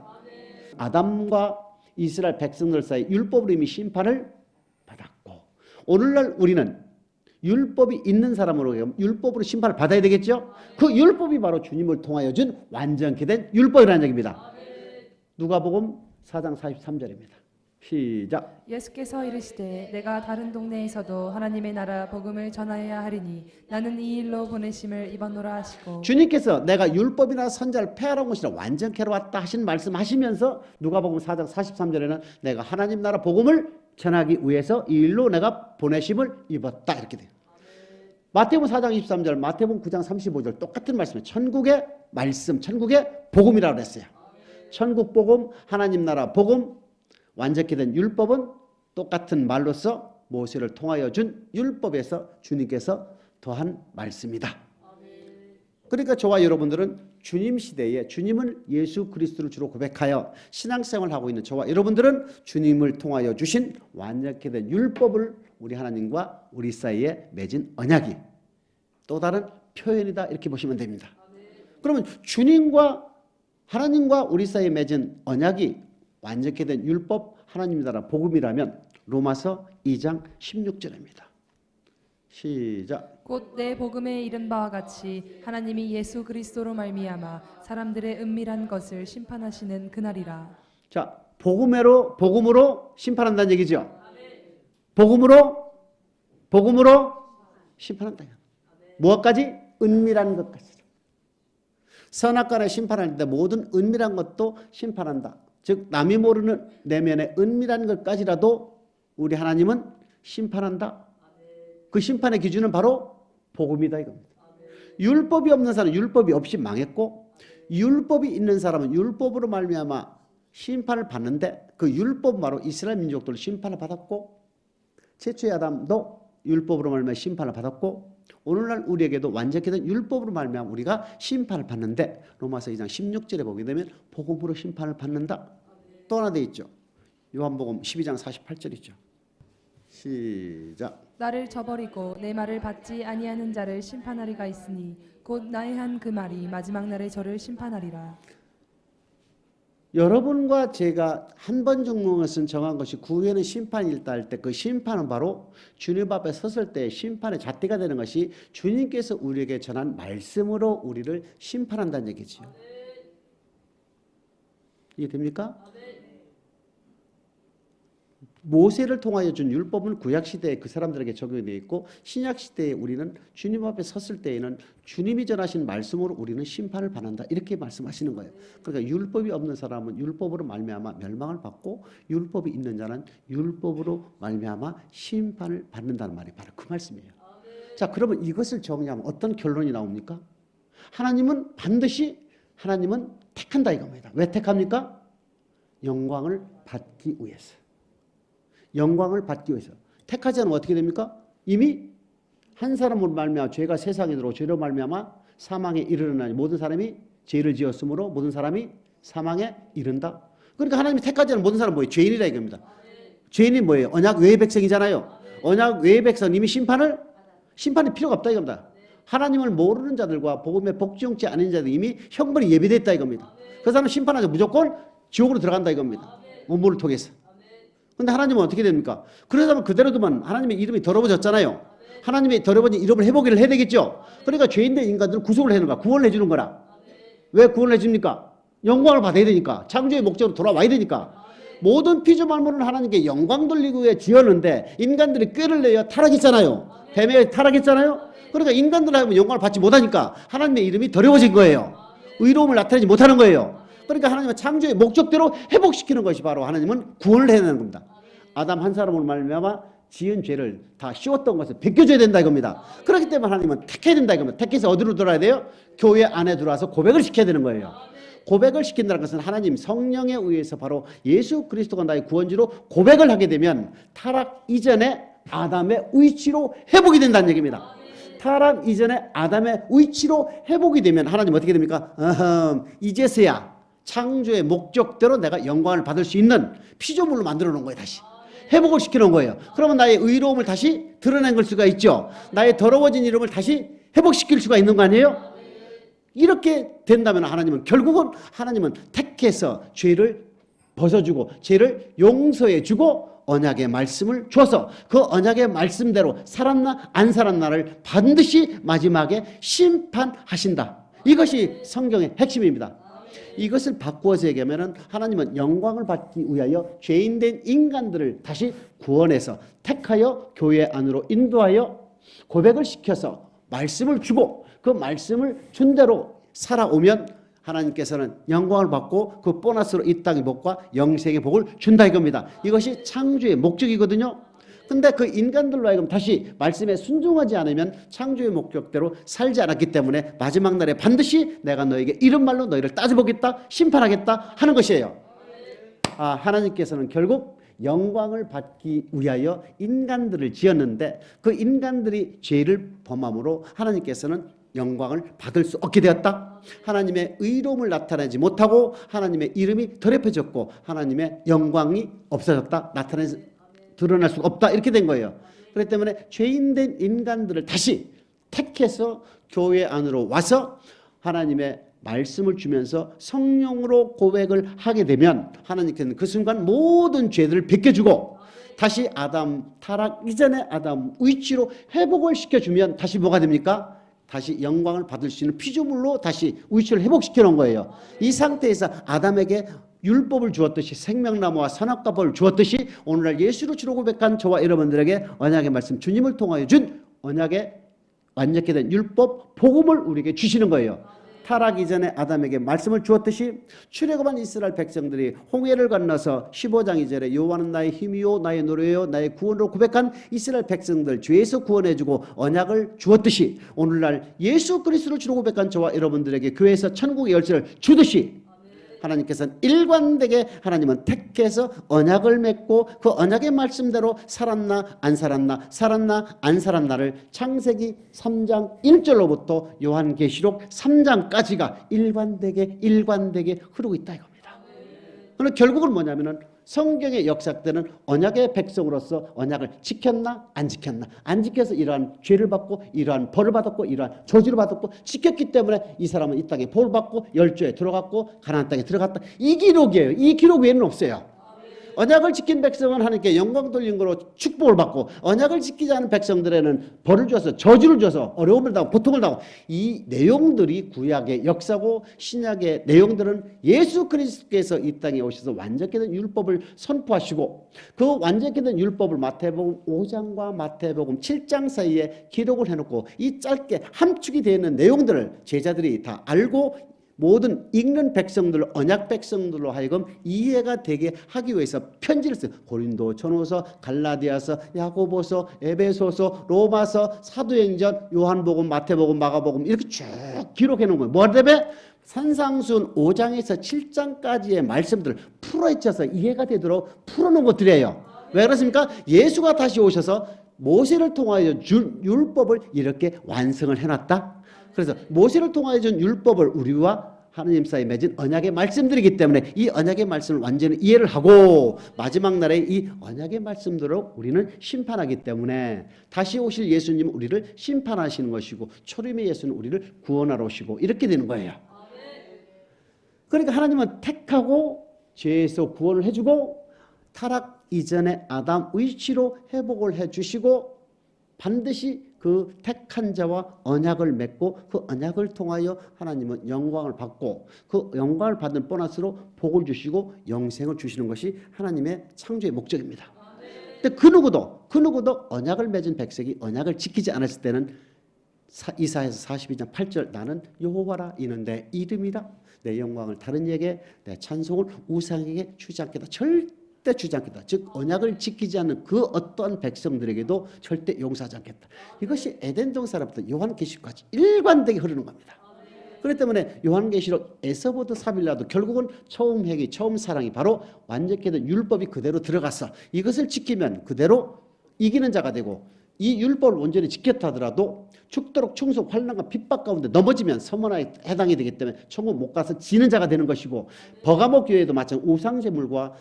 아담과 이스라엘 백성들 사이 율법으로 이미 심판을 받았고 오늘날 우리는 율법이 있는 사람으로 율법으로 심판을 받아야 되겠죠. 그 율법이 바로 주님을 통하여 준 완전케 된 율법이라는 얘기입니다. 누가복음 4장 43절입니다. 시작. 예수께서 이르시되 내가 다른 동네에서도 하나님의 나라 복음을 전하여야 하리니 나는 이 일로 보내심을 입었노라 하시고 주님께서 내가 율법이나 선자를 폐하라는 것이라 완전케 하러 왔다 하신 말씀하시면서 누가복음 4장 43절에는 내가 하나님 나라 복음을 전하기 위해서 이 일로 내가 보내심을 입었다 이렇게 돼요. 마태복음 4장 23절, 마태복음 9장 35절 똑같은 말씀이에요. 천국의 말씀, 천국의 복음이라고 했어요. 천국 복음, 하나님 나라 복음, 완전케 된 율법은 똑같은 말로서 모세를 통하여 준 율법에서 주님께서 더한 말씀이다. 그러니까 저와 여러분들은 주님 시대에 주님을 예수 그리스도를 주로 고백하여 신앙생활을 하고 있는 저와 여러분들은 주님을 통하여 주신 완전케 된 율법을 우리 하나님과 우리 사이에 맺은 언약이 또 다른 표현이다 이렇게 보시면 됩니다. 그러면 주님과 하나님과 우리 사이에 맺은 언약이 완전케 된 율법 하나님 나라 복음이라면 로마서 2장 16절입니다. 시작. 곧 내 복음에 이른 바와 같이 하나님이 예수 그리스도로 말미암아 사람들의 은밀한 것을 심판하시는 그날이라. 자, 복음으로 심판한다는 얘기죠. 복음으로 심판한다. 무엇까지? 은밀한 것까지. 선악과를 심판하는데 모든 은밀한 것도 심판한다. 즉 남이 모르는 내면의 은밀한 것까지라도 우리 하나님은 심판한다. 그 심판의 기준은 바로 복음이다 이겁니다. 율법이 없는 사람은 율법이 없이 망했고 율법이 있는 사람은 율법으로 말미암아 심판을 받는데 그 율법 바로 이스라엘 민족들 심판을 받았고 최초의 아담도 율법으로 말미암아 심판을 받았고 오늘날 우리에게도 완전케 된 율법으로 말미암아 우리가 심판을 받는데 로마서 2장 16절에 보게 되면 복음으로 심판을 받는다. 또 하나 돼 있죠. 요한복음 12장 48절이죠. 시작. 나를 저버리고 내 말을 받지 아니하는 자를 심판하리가 있으니 곧 나의 한 그 말이 마지막 날에 저를 심판하리라. 여러분과 제가 한 번 죽는 것은 정한 것이 그 후에는 심판이 있다 할 때 그 심판은 바로 주님 앞에 섰을 때 심판의 잣대가 되는 것이 주님께서 우리에게 전한 말씀으로 우리를 심판한다는 얘기죠. 이해됩니까? 모세를 통하여 준 율법은 구약시대에 그 사람들에게 적용이 되어 있고 신약시대에 우리는 주님 앞에 섰을 때에는 주님이 전하신 말씀으로 우리는 심판을 받는다 이렇게 말씀하시는 거예요. 그러니까 율법이 없는 사람은 율법으로 말미암아 멸망을 받고 율법이 있는 자는 율법으로 말미암아 심판을 받는다는 말이 바로 그 말씀이에요. 자, 그러면 이것을 정리하면 어떤 결론이 나옵니까? 하나님은 반드시 하나님은 택한다 이겁니다. 왜 택합니까? 영광을 받기 위해서. 영광을 받기 위해서. 택하지 않으면 어떻게 됩니까? 이미 한 사람으로 말미암아 죄가 세상에 들어오고 죄로 말미암아 사망에 이르르나니 모든 사람이 죄를 지었으므로 모든 사람이 사망에 이른다. 그러니까 하나님이 택하지 않은 모든 사람은 뭐예요? 죄인이라 이겁니다. 죄인이 뭐예요? 언약 외의 백성이잖아요. 언약 외의 백성 이미 심판이 필요가 없다 이겁니다. 하나님을 모르는 자들과 복음에 복종치 않은 자들 이미 형벌이 예비됐다 이겁니다. 그 사람은 심판하자 무조건 지옥으로 들어간다 이겁니다. 음모를 통해서. 근데 하나님은 어떻게 됩니까? 그러다면 그대로 두면 하나님의 이름이 더러워졌잖아요. 하나님의 더러워진 이름을 회복을 해야 되겠죠. 그러니까 죄인된 인간들은 구속을 해주는 거야. 구원을 해주는 거라. 왜 구원을 해줍니까? 영광을 받아야 되니까. 창조의 목적으로 돌아와야 되니까. 모든 피조 만물은 하나님께 영광 돌리기 위해 지었는데 인간들이 꾀를 내어 타락했잖아요. 뱀에 타락했잖아요. 그러니까 인간들 하면 영광을 받지 못하니까 하나님의 이름이 더러워진 거예요. 의로움을 나타내지 못하는 거예요. 그러니까 하나님은 창조의 목적대로 회복시키는 것이 바로 하나님은 구원을 해야 되는 겁니다. 아담 한 사람으로 말미암아 지은 죄를 다 씌웠던 것을 벗겨줘야 된다 이겁니다. 그렇기 때문에 하나님은 택해야 된다 이겁니다. 택해서 어디로 들어야 돼요? 교회 안에 들어와서 고백을 시켜야 되는 거예요. 고백을 시킨다는 것은 하나님 성령에 의해서 바로 예수 그리스도가 나의 구원주로 고백을 하게 되면 타락 이전에 아담의 위치로 회복이 된다는 얘기입니다. 타락 이전에 아담의 위치로 회복이 되면 하나님 어떻게 됩니까? 이제서야 창조의 목적대로 내가 영광을 받을 수 있는 피조물로 만들어 놓은 거예요. 다시 회복을 시켜 놓은 거예요. 그러면 나의 의로움을 다시 드러낸 걸 수가 있죠. 나의 더러워진 이름을 다시 회복시킬 수가 있는 거 아니에요? 이렇게 된다면 하나님은 결국은 하나님은 택해서 죄를 벗어주고 죄를 용서해주고 언약의 말씀을 줘서 그 언약의 말씀대로 살았나 안 살았나를 반드시 마지막에 심판하신다. 이것이 성경의 핵심입니다. 이것을 바꾸어서 얘기하면 하나님은 영광을 받기 위하여 죄인된 인간들을 다시 구원해서 택하여 교회 안으로 인도하여 고백을 시켜서 말씀을 주고 그 말씀을 준 대로 살아오면 하나님께서는 영광을 받고 그 보너스로 이 땅의 복과 영생의 복을 준다 이겁니다. 이것이 창조의 목적이거든요. 근데 그 인간들로 하여금 다시 말씀에 순종하지 않으면 창조의 목적대로 살지 않았기 때문에 마지막 날에 반드시 내가 너에게 이런 말로 너희를 따져보겠다, 심판하겠다 하는 것이에요. 하나님께서는 결국 영광을 받기 위하여 인간들을 지었는데 그 인간들이 죄를 범함으로 하나님께서는 영광을 받을 수 없게 되었다. 하나님의 의로움을 나타내지 못하고 하나님의 이름이 더럽혀졌고 하나님의 영광이 없어졌다. 드러날 수가 없다. 이렇게 된 거예요. 그렇기 때문에 죄인된 인간들을 다시 택해서 교회 안으로 와서 하나님의 말씀을 주면서 성령으로 고백을 하게 되면 하나님께서는 그 순간 모든 죄들을 벗겨주고 다시 아담 타락 이전의 아담 위치로 회복을 시켜주면 다시 뭐가 됩니까? 다시 영광을 받을 수 있는 피조물로 다시 위치를 회복시켜 놓은 거예요. 이 상태에서 아담에게 율법을 주었듯이 생명나무와 선악과 벌을 주었듯이 오늘날 예수로 주로 고백한 저와 여러분들에게 언약의 말씀 주님을 통하여 준 언약의 완전케 된 율법 복음을 우리에게 주시는 거예요. 타락 이전에 아담에게 말씀을 주었듯이 출애굽한 이스라엘 백성들이 홍해를 건너서 15장 2절에 여호와는 나의 힘이요 나의 노래요 나의 구원으로 고백한 이스라엘 백성들 죄에서 구원해주고 언약을 주었듯이 오늘날 예수 그리스도를 주로 고백한 저와 여러분들에게 교회에서 천국의 열쇠를 주듯이 하나님께서는 일관되게 하나님은 택해서 언약을 맺고 그 언약의 말씀대로 살았나 안 살았나 살았나 안 살았나를 창세기 3장 1절로부터 요한계시록 3장까지가 일관되게 흐르고 있다 이겁니다. 그러나 결국은 뭐냐면은 성경의 역사 때는 언약의 백성으로서 언약을 지켰나 안 지켰나 안 지켜서 이러한 죄를 받고 이러한 벌을 받았고 이러한 저주를 받았고 지켰기 때문에 이 사람은 이 땅에 복을 받고 열조에 들어갔고 가나안 땅에 들어갔다. 이 기록이에요. 이 기록 외에는 없어요. 언약을 지킨 백성은 하나님께 영광 돌린 거로 축복을 받고 언약을 지키지 않은 백성들에는 벌을 줘서 저주를 줘서 어려움을 당하고 고통을 당하고 이 내용들이 구약의 역사고 신약의 내용들은 예수 그리스도께서 이 땅에 오셔서 완전케 된 율법을 선포하시고 그 완전케 된 율법을 마태복음 5장과 마태복음 7장 사이에 기록을 해놓고 이 짧게 함축이 되어 있는 내용들을 제자들이 다 알고 모든 읽는 백성들, 언약 백성들로 하여금 이해가 되게 하기 위해서 편지를 써요. 고린도 전후서, 갈라디아서, 야고보서, 에베소서, 로마서, 사도행전, 요한복음, 마태복음, 마가복음 이렇게 쭉 기록해 놓은 거예요. 뭐 때문에? 산상순 5장에서 7장까지의 말씀들을 풀어헤쳐서 이해가 되도록 풀어놓은 것들이에요. 왜 그렇습니까? 예수가 다시 오셔서 모세를 통하여 준 율법을 이렇게 완성을 해놨다. 그래서 모세를 통하여 준 율법을 우리와 하느님 사이에 맺은 언약의 말씀들이기 때문에 이 언약의 말씀을 완전히 이해를 하고 마지막 날에 이 언약의 말씀대로 우리는 심판하기 때문에 다시 오실 예수님은 우리를 심판하시는 것이고 초림의 예수는 우리를 구원하러 오시고 이렇게 되는 거예요. 그러니까 하나님은 택하고 죄에서 구원을 해주고 타락 이전에 아담 위치로 회복을 해주시고 반드시 그 택한 자와 언약을 맺고 그 언약을 통하여 하나님은 영광을 받고 그 영광을 받는 보너스로 복을 주시고 영생을 주시는 것이 하나님의 창조의 목적입니다. 근데 그 누구도 언약을 맺은 백성이 언약을 지키지 않았을 때는 이사야서 42장 8절 나는 여호와라 이는 내 이름이라 내 영광을 다른 이에게 내 찬송을 우상에게 주지 않겠다. 절대 절대 주지 않겠다. 즉 언약을 지키지 않는 그 어떠한 백성들에게도 절대 용서하지 않겠다. 이것이 에덴 동산부터 요한계시록까지 일관되게 흐르는 겁니다. 그렇기 때문에 요한계시록에서부터 사빌라도 결국은 처음 회개, 처음 사랑이 바로 완전케된 율법이 그대로 들어가서 이것을 지키면 그대로 이기는 자가 되고, 이 율법을 온전히 지켰다 하더라도 죽도록 충속 환난과 핍박 가운데 넘어지면 서문화에 해당이 되기 때문에 천국 못 가서 지는 자가 되는 것이고, 버가모 교회도 마찬가지 우상제물과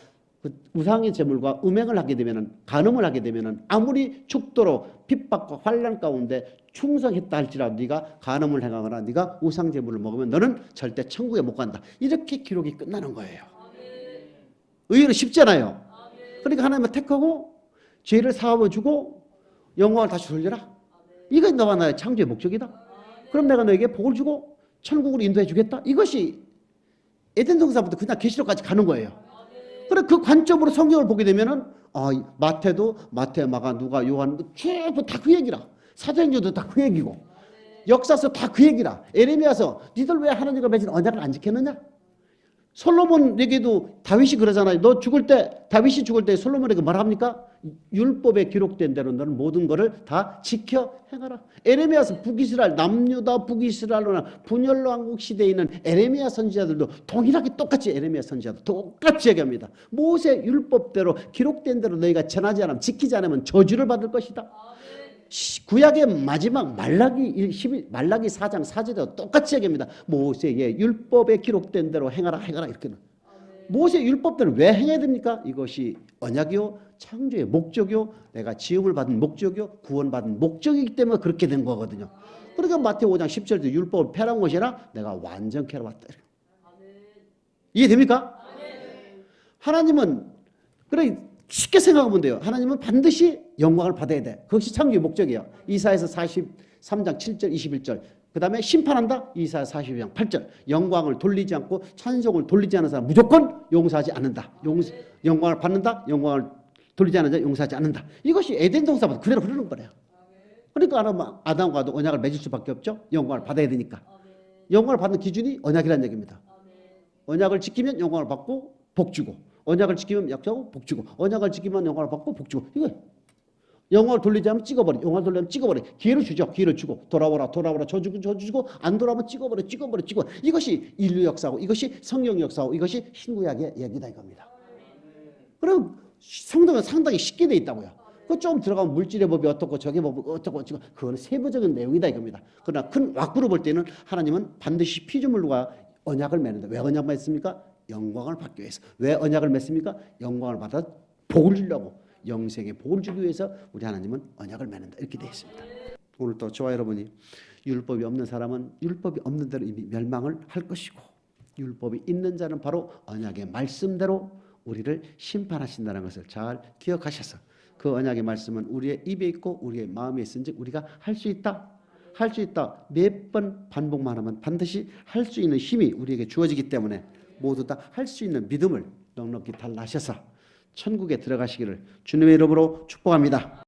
우상의 제물과 음행을 하게 되면은, 간음을 하게 되면은 아무리 죽도록 핍박과 환난 가운데 충성했다 할지라도 네가 간음을 행하거나 네가 우상 제물을 먹으면 너는 절대 천국에 못 간다. 이렇게 기록이 끝나는 거예요. 의외로 쉽잖아요. 그러니까 하나님은 택하고 죄를 사하여주고 영광을 다시 돌려라. 이거 너와 나의 창조의 목적이다. 그럼 내가 너에게 복을 주고 천국으로 인도해 주겠다. 이것이 에덴 동산부터 그냥 계시록까지 가는 거예요. 그래, 그 관점으로 성경을 보게 되면은 마태도 마태, 마가, 누가, 요한 전부 다 그 얘기라. 사도행전도 다 그 얘기고, 역사서 다 그 얘기라. 에레미야서 니들 왜 하나님과 맺은 언약을 안 지켰느냐? 솔로몬에게도 다윗이 그러잖아요. 너 죽을 때, 다윗이 죽을 때 솔로몬에게 말합니까? 율법에 기록된 대로 너는 모든 것을 다 지켜 행하라. 에레미야서 북이스라엘, 남유다 북이스라엘로나 분열로 왕국 시대에 있는 에레미야 선지자들도 동일하게 똑같이 에레미야 선지자도 똑같이 얘기합니다. 모세 율법대로 기록된 대로 너희가 전하지 않으면, 지키지 않으면 저주를 받을 것이다. 구약의 마지막 말라기 4장 4절에도 똑같이 얘기합니다. 모세의 율법에 기록된 대로 행하라 이렇게는. 모세 율법대로 왜 행해야 됩니까? 이것이 언약이요, 창조의 목적이요, 내가 지음을 받은 목적이요, 구원받은 목적이기 때문에 그렇게 된 거거든요. 그러니까 마태오 5장 10절에도 율법을 폐한 것이라 내가 완전케 하러 왔다. 이해됩니까? 하나님은 그래 쉽게 생각하면 돼요. 하나님은 반드시 영광을 받아야 돼. 그것이 창조의 목적이에요. 이사야서 43장 7절 21절. 그 다음에 심판한다. 이사야 42장 8절. 영광을 돌리지 않고 찬송을 돌리지 않는 사람 무조건 용서하지 않는다. 영광을 받는다. 영광을 돌리지 않는 자 용서하지 않는다. 이것이 에덴 동산부터 그대로 흐르는 거래요. 그러니까 아담과도 언약을 맺을 수밖에 없죠. 영광을 받아야 되니까. 영광을 받는 기준이 언약이라는 얘기입니다. 언약을 지키면 영광을 받고 복 주고, 언약을 지키면 약속하고 복 주고, 언약을 지키면 영광을 받고 복 주고. 이거 영광을 돌리지 않으면 찍어버려. 영광을 돌리면 찍어버려. 기회를 주죠. 기회를 주고 돌아오라 저주고 안 돌아오면 찍어버려. 이것이 인류 역사고, 이것이 성령 역사고, 이것이 신구약의 얘기다 이겁니다. 그럼 성경은 상당히 쉽게 돼 있다고요. 그 좀 들어가면 물질의 법이 어떻고 저게 법이 어떻고 지금 그거는 세부적인 내용이다 이겁니다. 그러나 큰 왁구로 볼 때는 하나님은 반드시 피조물과 언약을 맺는다. 왜 언약을 맺습니까? 영광을 받기 위해서. 왜 언약을 맺습니까? 영광을 받아 복을 주려고, 영생의 복을 주기 위해서 우리 하나님은 언약을 맺는다. 이렇게 되어 있습니다. 오늘 또 저와 여러분이 율법이 없는 사람은 율법이 없는 대로 이미 멸망을 할 것이고, 율법이 있는 자는 바로 언약의 말씀대로 우리를 심판하신다는 것을 잘 기억하셔서 그 언약의 말씀은 우리의 입에 있고 우리의 마음에 있은즉 우리가 할 수 있다. 할 수 있다. 몇 번 반복만 하면 반드시 할 수 있는 힘이 우리에게 주어지기 때문에 모두 다 할 수 있는 믿음을 넉넉히 달라하셔서 천국에 들어가시기를 주님의 이름으로 축복합니다.